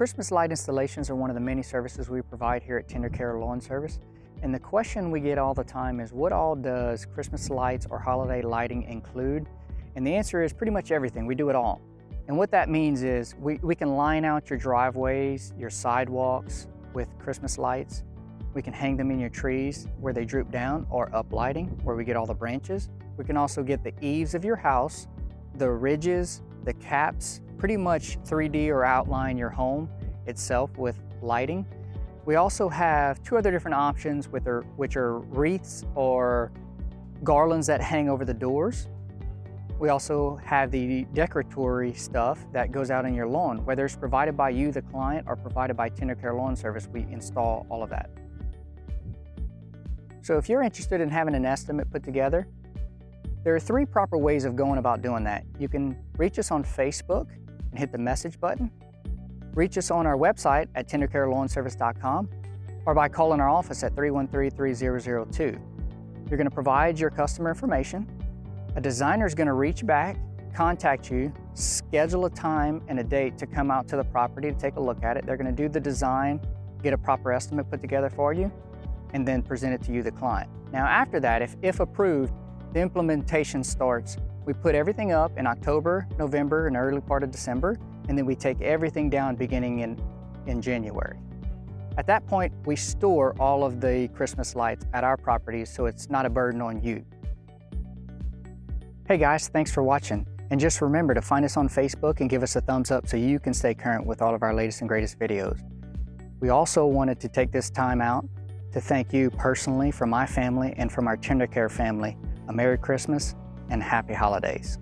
Christmas light installations are one of the many services we provide here at TenderCare Lawn Service. And the question we get all the time is, what all does Christmas lights or holiday lighting include? And the answer is pretty much everything. We do it all. And what that means is we can line out your driveways, your sidewalks with Christmas lights. We can hang them in your trees where they droop down, or up lighting where we get all the branches. We can also get the eaves of your house, the ridges, the caps, pretty much 3D or outline your home itself with lighting. We also have two other different options which are wreaths or garlands that hang over the doors. We also have the decoratory stuff that goes out on your lawn. Whether it's provided by you, the client, or provided by TenderCare Lawn Service, we install all of that. So if you're interested in having an estimate put together, there are three proper ways of going about doing that. You can reach us on Facebook and hit the message button, reach us on our website at tendercarelawnservice.com, or by calling our office at 313-3002. You're going to provide your customer information. A designer is going to reach back, contact you, schedule a time and a date to come out to the property to take a look at it. They're going to do the design, get a proper estimate put together for you, and then present it to you, the client. Now after that, if approved, the implementation starts. We put everything up in October, November, and early part of December, and then we take everything down beginning in January. At that point, we store all of the Christmas lights at our properties so it's not a burden on you. Hey guys, thanks for watching. And just remember to find us on Facebook and give us a thumbs up so you can stay current with all of our latest and greatest videos. We also wanted to take this time out to thank you personally, from my family and from our TenderCare family, a Merry Christmas and Happy Holidays.